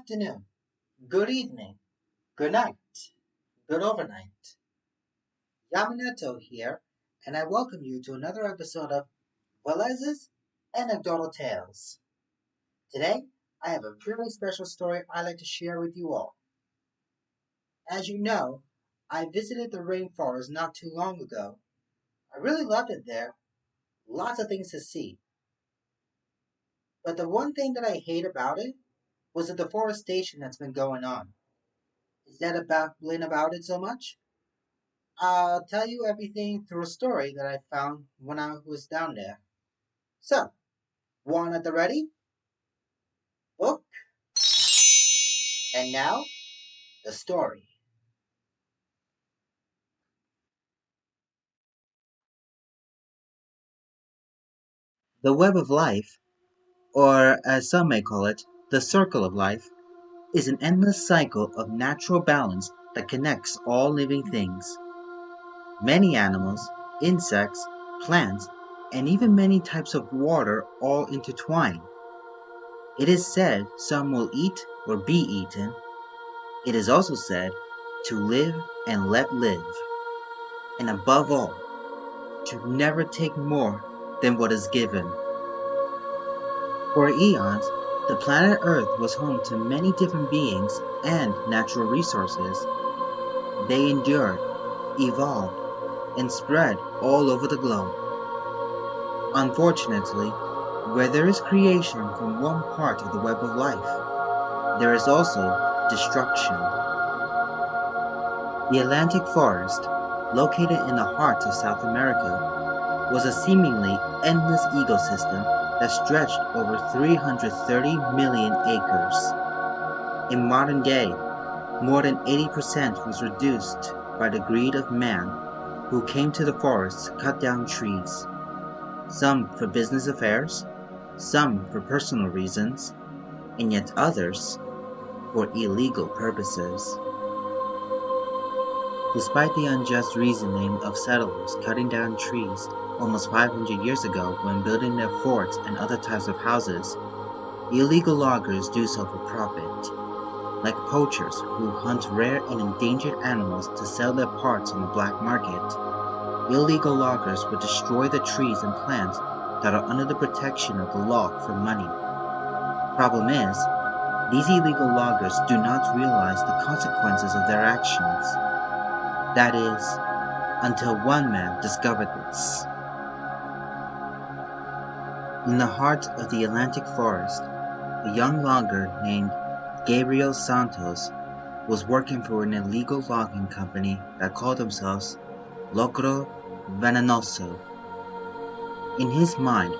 afternoon, good evening, good night, good overnight. Yamaneto here, and I welcome you to another episode of Velez's Anecdotal Tales. Today, I have a very special story I'd like to share with you all. As you know, I visited the rainforest not too long ago. I really loved it there, lots of things to see. But the one thing that I hate about it was the deforestation that's been going on. Is that babbling about it so much? I'll tell you everything through a story that I found when I was down there. So, one at the ready, book, and now the story. The web of life, or as some may call it, the circle of life, is an endless cycle of natural balance that connects all living things. Many animals, insects, plants, and even many types of water all intertwine. It is said some will eat or be eaten. It is also said to live and let live, and above all, to never take more than what is given. For eons, the planet Earth was home to many different beings and natural resources. They endured, evolved, and spread all over the globe. Unfortunately, where there is creation from one part of the web of life, there is also destruction. The Atlantic forest, located in the heart of South America, was a seemingly endless ecosystem that stretched over 330 million acres. In modern day, more than 80% was reduced by the greed of man, who came to the forests to cut down trees, some for business affairs, some for personal reasons, and yet others for illegal purposes. Despite the unjust reasoning of settlers cutting down trees almost 500 years ago when building their forts and other types of houses, illegal loggers do so for profit. Like poachers who hunt rare and endangered animals to sell their parts on the black market, illegal loggers would destroy the trees and plants that are under the protection of the law for money. Problem is, these illegal loggers do not realize the consequences of their actions. That is, until one man discovered this. In the heart of the Atlantic forest, a young logger named Gabriel Santos was working for an illegal logging company that called themselves Logro Venenoso. In his mind,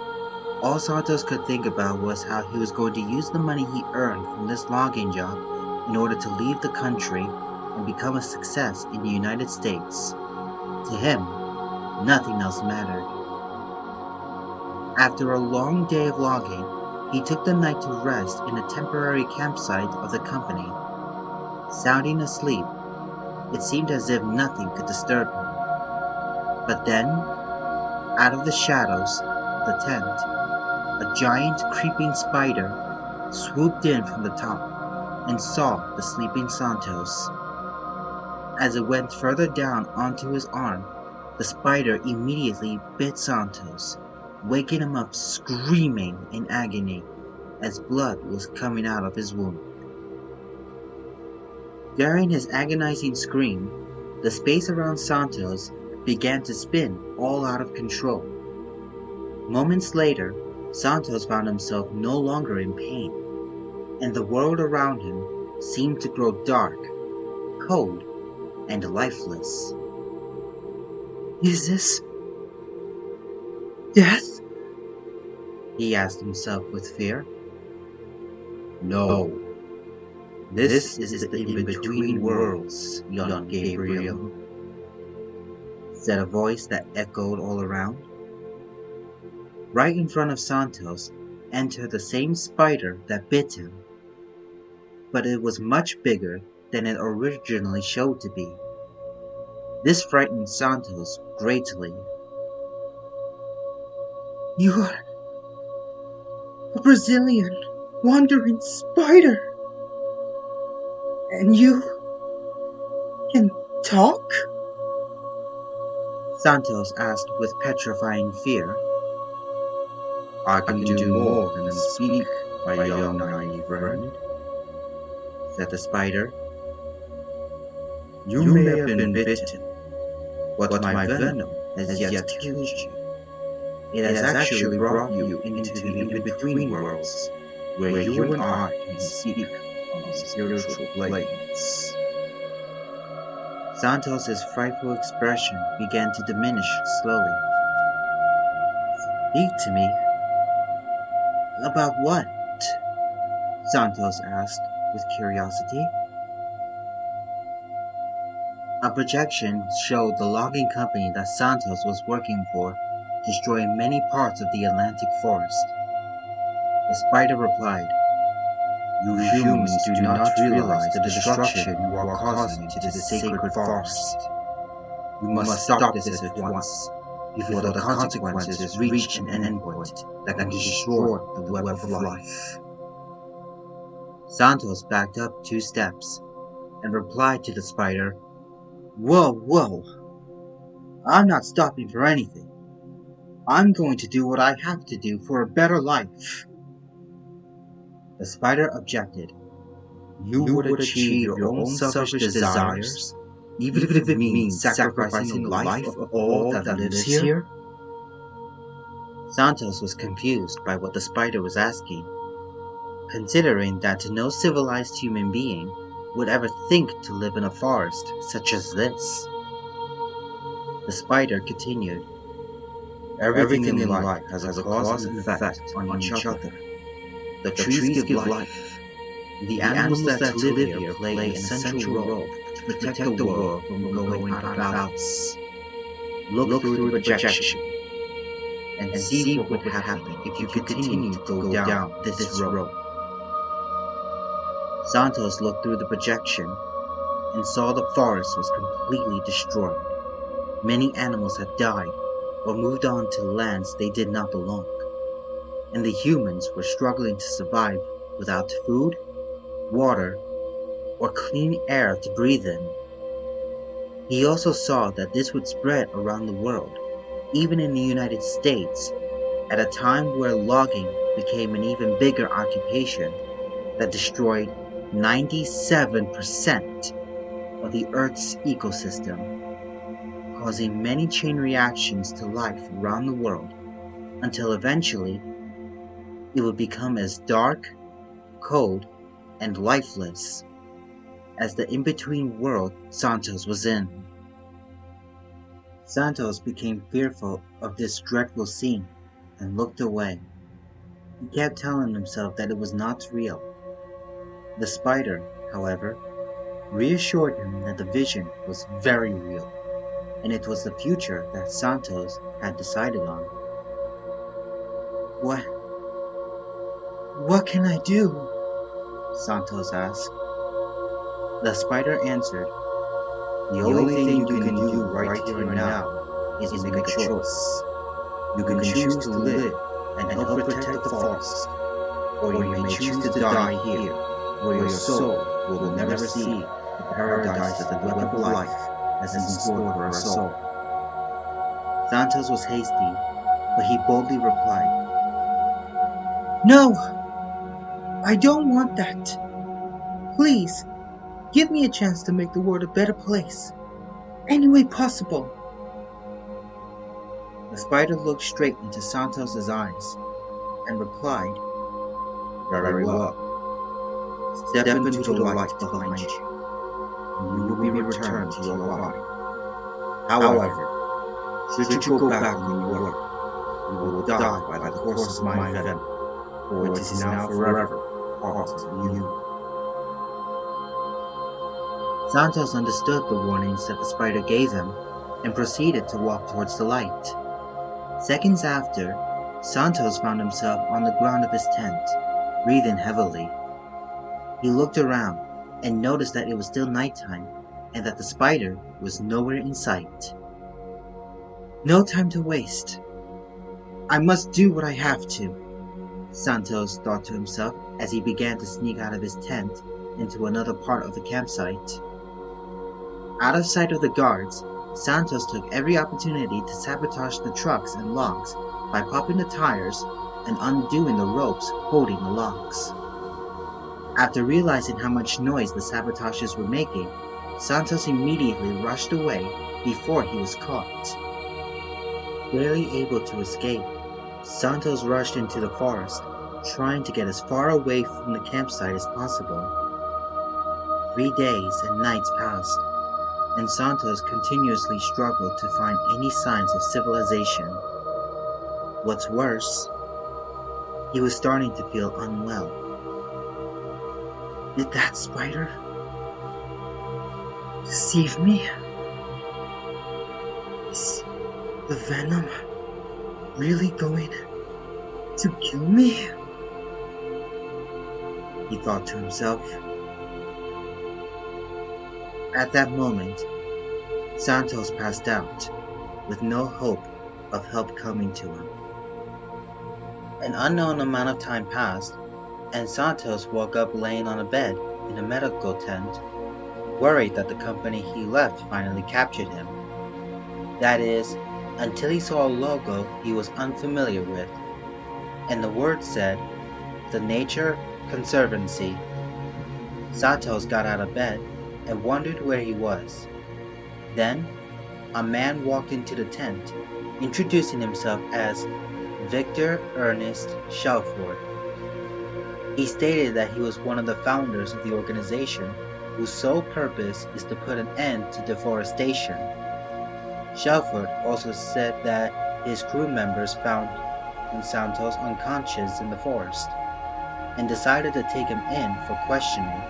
all Santos could think about was how he was going to use the money he earned from this logging job in order to leave the country and become a success in the United States. To him, nothing else mattered. After a long day of logging, he took the night to rest in a temporary campsite of the company. Sounding asleep, it seemed as if nothing could disturb him. But then, out of the shadows of the tent, a giant creeping spider swooped in from the top and saw the sleeping Santos. As it went further down onto his arm, the spider immediately bit Santos, waking him up screaming in agony as blood was coming out of his wound. During his agonizing scream, the space around Santos began to spin all out of control. Moments later, Santos found himself no longer in pain, and the world around him seemed to grow dark, cold, and lifeless. Is this death? He asked himself with fear. No, this is the in-between worlds, young Gabriel, said a voice that echoed all around. Right in front of Santos entered the same spider that bit him, but it was much bigger than it originally showed to be. This frightened Santos greatly. You are a Brazilian wandering spider, And you can talk? Santos asked with petrifying fear. I can do more than speak, my young naive friend, Said the spider. You may have been bitten, but my venom has yet killed you. It has actually brought you into the in-between worlds, where you and I can speak on spiritual planes. Santos's frightful expression began to diminish slowly. Speak to me? About what? Santos asked with curiosity. A projection showed the logging company that Santos was working for destroying many parts of the Atlantic forest. The spider replied, You humans do not realize the destruction you are causing to this sacred forest. You must stop this at once, before the consequences reach an endpoint that can destroy the web of life. Santos backed up 2 steps and replied to the spider, Whoa, whoa! I'm not stopping for anything. I'm going to do what I have to do for a better life. The spider objected. You would achieve your own selfish desires, even if it means sacrificing the life of all that lives here? Santos was confused by what the spider was asking, considering that no civilized human being would ever think to live in a forest such as this. The spider continued, Everything in life has a cause and effect on each other. The trees give life. The animals that live here play an essential role to protect the world from going out of balance. Look through the projection and see what would happen if you continue to go down this road. Santos looked through the projection and saw the forest was completely destroyed. Many animals had died or moved on to lands they did not belong, and the humans were struggling to survive without food, water, or clean air to breathe in. He also saw that this would spread around the world, even in the United States, at a time where logging became an even bigger occupation that destroyed 97% of the Earth's ecosystem, causing many chain reactions to life around the world until eventually it would become as dark, cold, and lifeless as the in-between world Santos was in. Santos became fearful of this dreadful scene and looked away. He kept telling himself that it was not real. The spider, however, reassured him that the vision was very real, and it was the future that Santos had decided on. What can I do? Santos asked. The spider answered, The only thing you can do right here and now is make a choice. You can choose to live and help protect the forest, or you may choose to die here, where your soul will never see the paradise that the web of life has in store for us all. Santos was hasty, but he boldly replied, No! I don't want that! Please, give me a chance to make the world a better place, any way possible. The spider looked straight into Santos's eyes and replied, Very well. Step into the light behind you, and you will be returned to your body. However, should you go back on your word, you will die by the course of my venom, for it is now forever part of you. Santos understood the warnings that the spider gave him and proceeded to walk towards the light. Seconds after, Santos found himself on the ground of his tent, breathing heavily. He looked around and noticed that it was still nighttime and that the spider was nowhere in sight. No time to waste. I must do what I have to, Santos thought to himself as he began to sneak out of his tent into another part of the campsite. Out of sight of the guards, Santos took every opportunity to sabotage the trucks and logs by popping the tires and undoing the ropes holding the logs. After realizing how much noise the sabotages were making, Santos immediately rushed away before he was caught. Barely able to escape, Santos rushed into the forest, trying to get as far away from the campsite as possible. 3 days and nights passed, and Santos continuously struggled to find any signs of civilization. What's worse, he was starting to feel unwell. Did that spider deceive me? Is the venom really going to kill me? He thought to himself. At that moment, Santos passed out, with no hope of help coming to him. An unknown amount of time passed, and Santos woke up laying on a bed in a medical tent, worried that the company he left finally captured him. That is, until he saw a logo he was unfamiliar with, and the word said, "The Nature Conservancy." Santos got out of bed and wondered where he was. Then, a man walked into the tent, introducing himself as Victor Ernest Shelford. He stated that he was one of the founders of the organization whose sole purpose is to put an end to deforestation. Shelford also said that his crew members found Santos unconscious in the forest and decided to take him in for questioning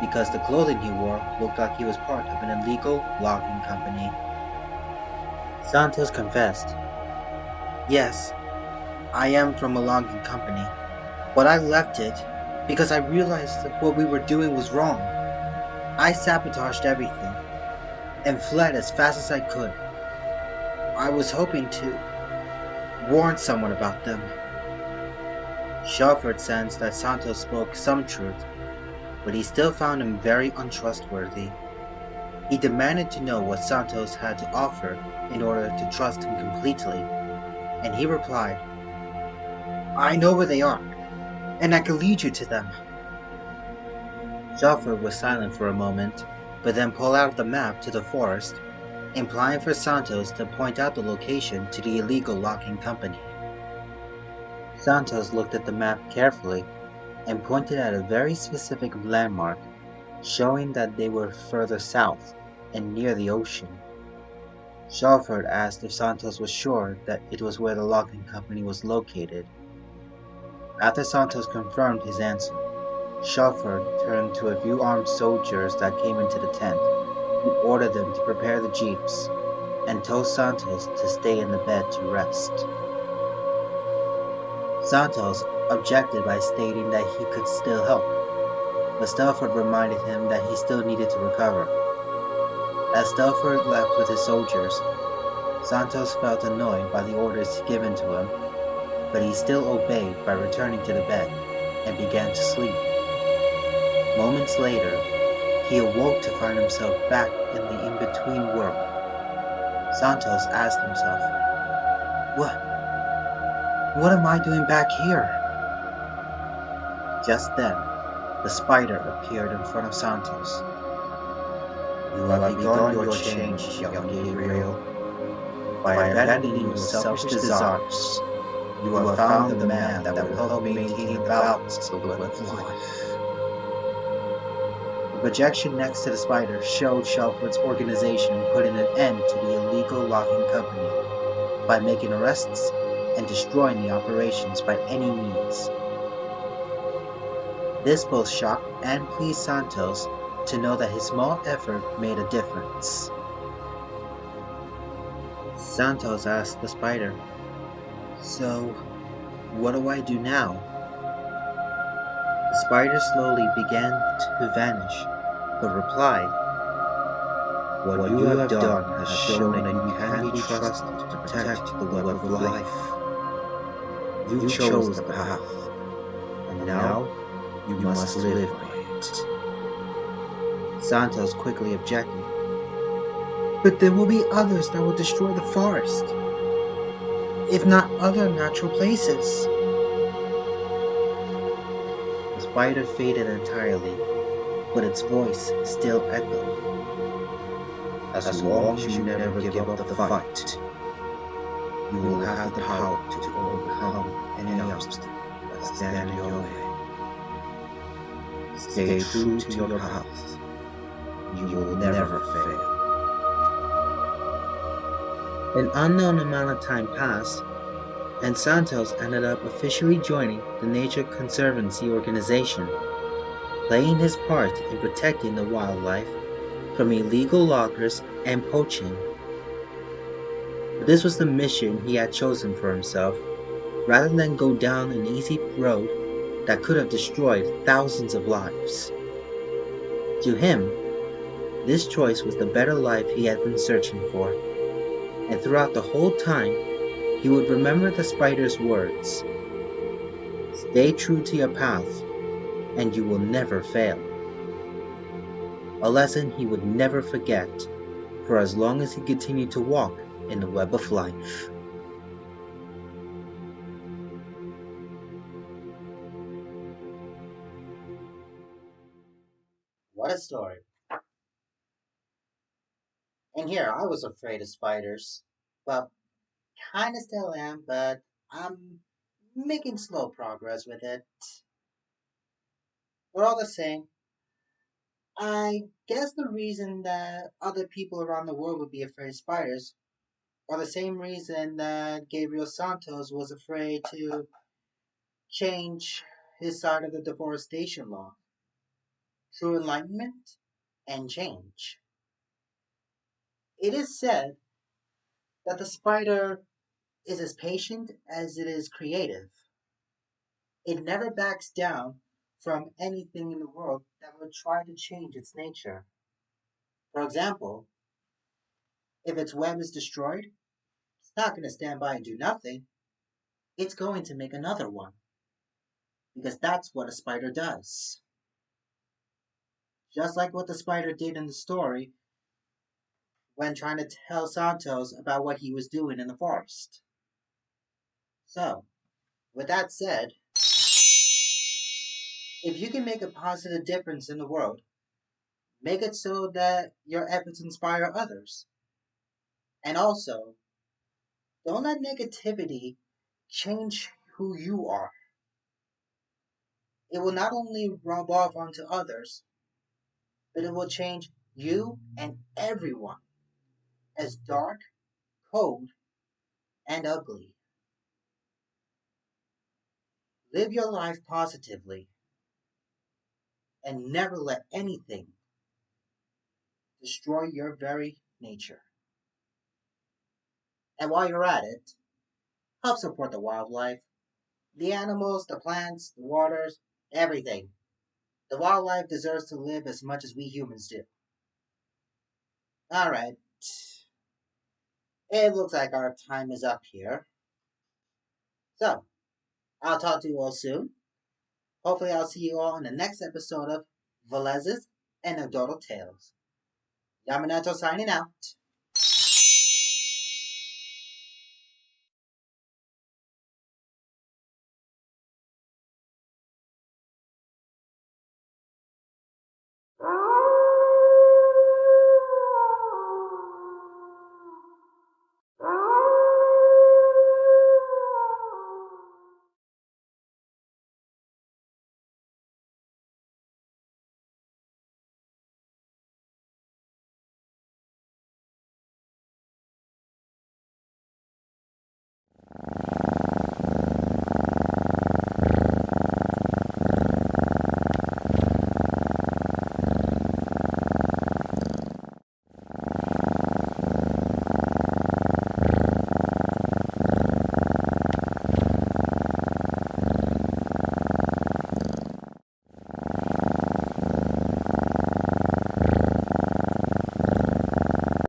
because the clothing he wore looked like he was part of an illegal logging company. Santos confessed, "Yes, I am from a logging company, but I left it because I realized that what we were doing was wrong. I sabotaged everything and fled as fast as I could. I was hoping to warn someone about them." Shelford sensed that Santos spoke some truth, but he still found him very untrustworthy. He demanded to know what Santos had to offer in order to trust him completely, and he replied, "I know where they are, and I can lead you to them." Shelford was silent for a moment, but then pulled out the map to the forest, implying for Santos to point out the location to the illegal logging company. Santos looked at the map carefully and pointed at a very specific landmark, showing that they were further south and near the ocean. Shelford asked if Santos was sure that it was where the logging company was located. After Santos confirmed his answer, Shelford turned to a few armed soldiers that came into the tent and ordered them to prepare the jeeps and told Santos to stay in the bed to rest. Santos objected by stating that he could still help, but Stelford reminded him that he still needed to recover. As Stelford left with his soldiers, Santos felt annoyed by the orders given to him, but he still obeyed by returning to the bed and began to sleep. Moments later, he awoke to find himself back in the in-between world. Santos asked himself, What am I doing back here?" Just then, the spider appeared in front of Santos. "You have begun your change, young Gabriel. By abandoning your selfish desires, you have found the man that will help maintain the balance of the web of life." The projection next to the spider showed Shelford's organization putting an end to the illegal logging company by making arrests and destroying the operations by any means. This both shocked and pleased Santos to know that his small effort made a difference. Santos asked the spider, "So, what do I do now?" The spider slowly began to vanish, but replied, "What you have done has shown that you can be trusted to protect the web of life. You chose the path, and now you must live by it." Santos quickly objected. But there will be others that will destroy the forest, if not other natural places. The spider faded entirely, but its voice still echoed. As long as you never give up the fight, you will have the power to overcome any obstacle that stand in your way. Stay true to your path. You will never fail. An unknown amount of time passed, and Santos ended up officially joining the Nature Conservancy organization, playing his part in protecting the wildlife from illegal loggers and poaching. But this was the mission he had chosen for himself, rather than go down an easy road that could have destroyed thousands of lives. To him, this choice was the better life he had been searching for, and throughout the whole time, he would remember the spider's words: "Stay true to your path, and you will never fail." A lesson he would never forget for as long as he continued to walk in the web of life. What a story. And here, I was afraid of spiders. Well, kinda still am, but I'm making slow progress with it. But all the same, I guess the reason that other people around the world would be afraid of spiders are the same reason that Gabriel Santos was afraid to change his side of the deforestation law. True enlightenment and change. It is said that the spider is as patient as it is creative. It never backs down from anything in the world that would try to change its nature. For example, if its web is destroyed, it's not going to stand by and do nothing. It's going to make another one, because that's what a spider does. Just like what the spider did in the story when trying to tell Santos about what he was doing in the forest. So, with that said, if you can make a positive difference in the world, make it so that your efforts inspire others. And also, don't let negativity change who you are. It will not only rub off onto others, but it will change you and everyone as dark, cold, and ugly. Live your life positively and never let anything destroy your very nature. And while you're at it, help support the wildlife, the animals, the plants, the waters, everything. The wildlife deserves to live as much as we humans do. Alright, it looks like our time is up here. So, I'll talk to you all soon. Hopefully, I'll see you all in the next episode of Velez's Anecdotal Tales. Yamaneto signing out.